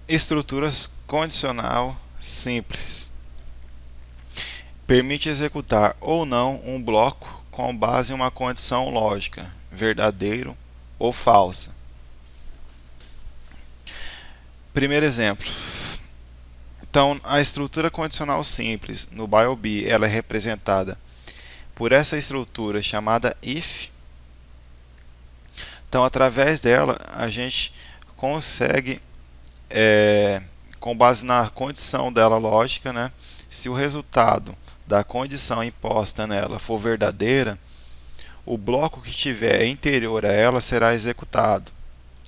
Estruturas condicional simples. Permite executar ou não um bloco com base em uma condição lógica, verdadeiro ou falsa. Primeiro exemplo. Então, a estrutura condicional simples no BioB ela é representada por essa estrutura chamada if. Então, através dela, a gente consegue, com base na condição dela lógica, né, se o resultado da condição imposta nela for verdadeira, o bloco que estiver interior a ela será executado.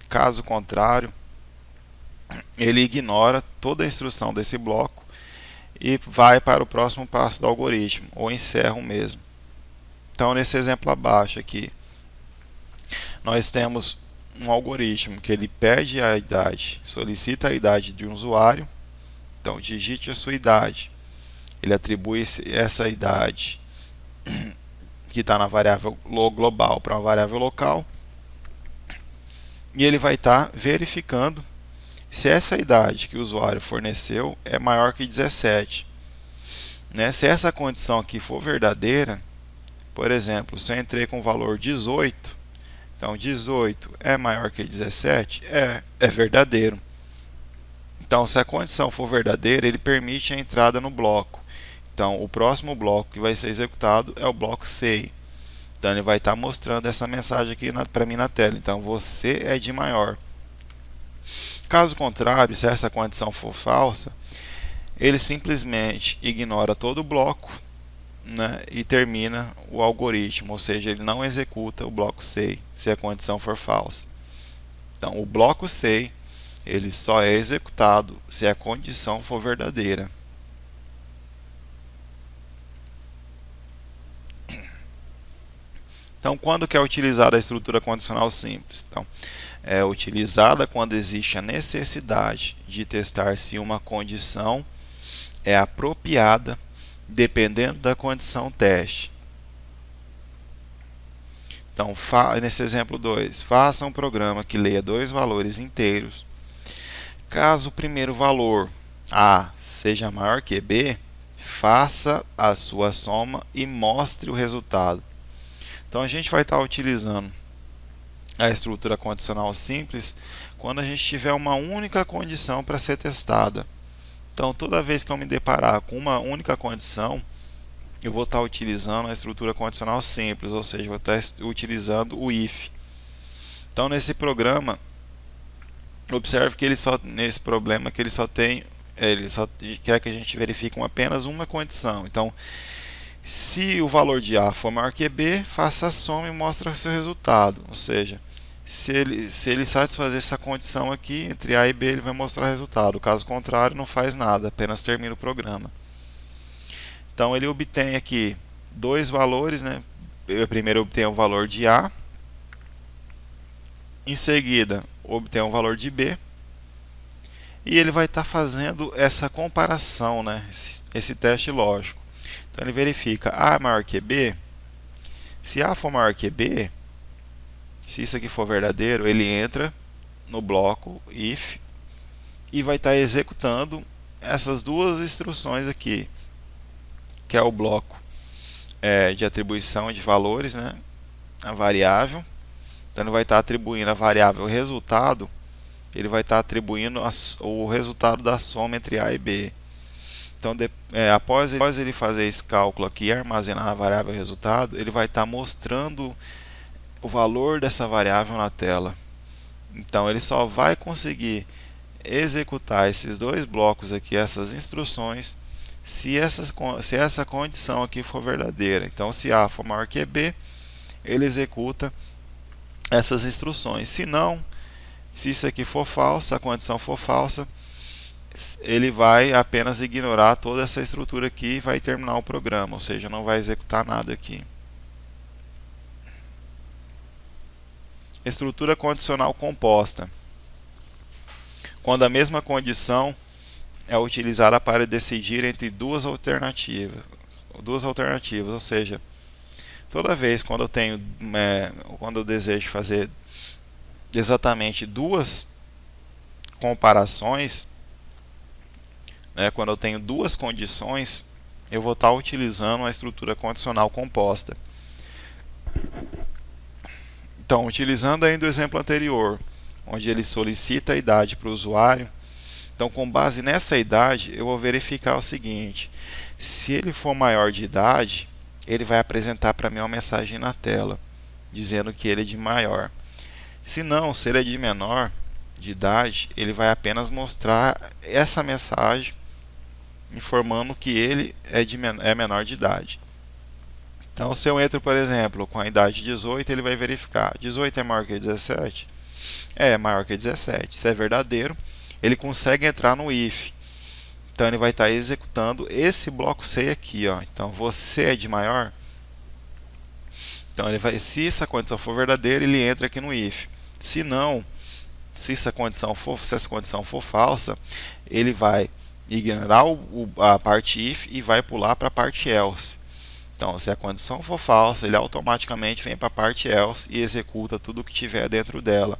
Caso contrário, ele ignora toda a instrução desse bloco e vai para o próximo passo do algoritmo, ou encerra o mesmo. Então, nesse exemplo abaixo aqui, nós temos um algoritmo que ele pede a idade, solicita a idade de um usuário. Então, digite a sua idade. Ele atribui essa idade que está na variável global para uma variável local. E ele vai estar verificando se essa idade que o usuário forneceu é maior que 17. Né? Se essa condição aqui for verdadeira, por exemplo, se eu entrei com o valor 18, então 18 é maior que 17, é verdadeiro. Então, se a condição for verdadeira, ele permite a entrada no bloco. Então, o próximo bloco que vai ser executado é o bloco say. Então, ele vai estar mostrando essa mensagem aqui para mim na tela. Então, você é de maior. Caso contrário, se essa condição for falsa, ele simplesmente ignora todo o bloco, né, e termina o algoritmo, ou seja, ele não executa o bloco say se a condição for falsa. Então, o bloco say ele só é executado se a condição for verdadeira. Então, quando que é utilizada a estrutura condicional simples? Então, é utilizada quando existe a necessidade de testar se uma condição é apropriada dependendo da condição teste. Então, nesse exemplo 2, faça um programa que leia dois valores inteiros. Caso o primeiro valor A seja maior que B, faça a sua soma e mostre o resultado. Então, a gente vai estar utilizando a estrutura condicional simples quando a gente tiver uma única condição para ser testada. Então, toda vez que eu me deparar com uma única condição, eu vou estar utilizando a estrutura condicional simples, ou seja, vou estar utilizando o if. Então, nesse programa, observe que nesse problema que ele só quer que a gente verifique apenas uma condição. Então, se o valor de A for maior que B, faça a soma e mostre o seu resultado. Ou seja, se ele satisfazer essa condição aqui, entre A e B, ele vai mostrar o resultado. Caso contrário, não faz nada, apenas termina o programa. Então, ele obtém aqui dois valores, né? Eu primeiro obtenho o valor de A, em seguida obtenho o valor de B, e ele vai estar fazendo essa comparação, né? Esse teste lógico. Então, ele verifica A é maior que B. Se A for maior que B, se isso aqui for verdadeiro, ele entra no bloco if e vai estar executando essas duas instruções aqui, que é o bloco de atribuição de valores, né, a variável. Então, ele vai estar atribuindo a variável resultado, ele vai estar atribuindo o resultado da soma entre A e B. Então, após ele fazer esse cálculo aqui e armazenar na variável resultado, ele vai estar mostrando o valor dessa variável na tela. Então, ele só vai conseguir executar esses dois blocos aqui, essas instruções, se essa condição aqui for verdadeira. Então, se A for maior que B, ele executa essas instruções. Se não, se isso aqui for falso, a condição for falsa, ele vai apenas ignorar toda essa estrutura aqui e vai terminar o programa, ou seja, não vai executar nada aqui. Estrutura condicional composta. Quando a mesma condição é utilizada para decidir entre duas alternativas, ou seja, toda vez quando eu desejo fazer exatamente duas comparações, né, quando eu tenho duas condições, eu vou estar utilizando a estrutura condicional composta. Então, utilizando ainda o exemplo anterior, onde ele solicita a idade para o usuário, então, com base nessa idade, eu vou verificar o seguinte: se ele for maior de idade, ele vai apresentar para mim uma mensagem na tela, dizendo que ele é de maior. Se não, se ele é de menor de idade, ele vai apenas mostrar essa mensagem informando que ele é menor de idade. Então, se eu entro, por exemplo, com a idade de 18, ele vai verificar: 18 é maior que 17? É maior que 17. Se é verdadeiro, ele consegue entrar no if. Então, ele vai estar executando esse bloco C aqui, ó. Então, você é de maior? Então, ele vai, se essa condição for verdadeira, ele entra aqui no if. Se não, se essa condição for falsa, ele vai ignorar a parte if e vai pular para a parte else. Então, se a condição for falsa, ele automaticamente vem para a parte else e executa tudo o que tiver dentro dela,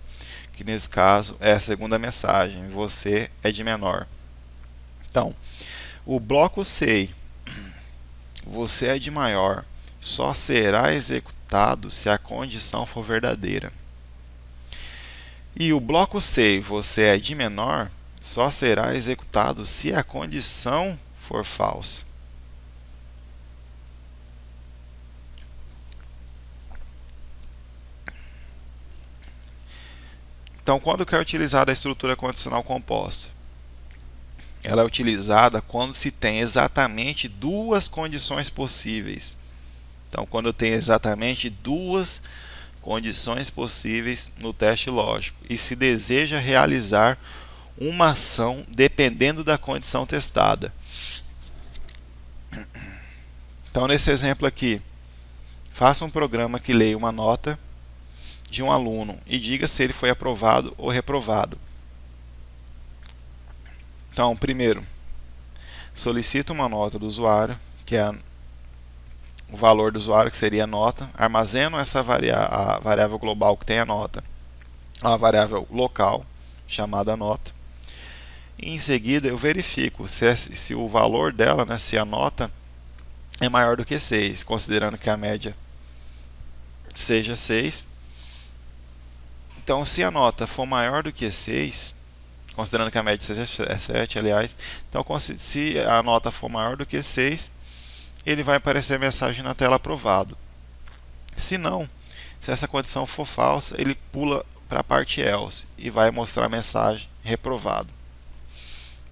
que nesse caso é a segunda mensagem: você é de menor. Então, o bloco C, você é de maior, só será executado se a condição for verdadeira. E o bloco C, você é de menor, só será executado se a condição for falsa. Então, quando que é utilizada a estrutura condicional composta? Ela é utilizada quando se tem exatamente duas condições possíveis. Então, quando eu tenho exatamente duas condições possíveis no teste lógico e se deseja realizar uma ação dependendo da condição testada. Então, nesse exemplo aqui, faça um programa que leia uma nota de um aluno e diga se ele foi aprovado ou reprovado. Então, primeiro, solicita uma nota do usuário, que é o valor do usuário, que seria a nota. Armazeno essa a variável global que tem a nota, uma variável local chamada nota. E em seguida, eu verifico se o valor dela, né, se a nota é maior do que 6, considerando que a média seja 6. Então, se a nota for maior do que 6, considerando que a média seja 7, aliás, então se a nota for maior do que 6, ele vai aparecer a mensagem na tela aprovado. Se não, se essa condição for falsa, ele pula para a parte else e vai mostrar a mensagem reprovado.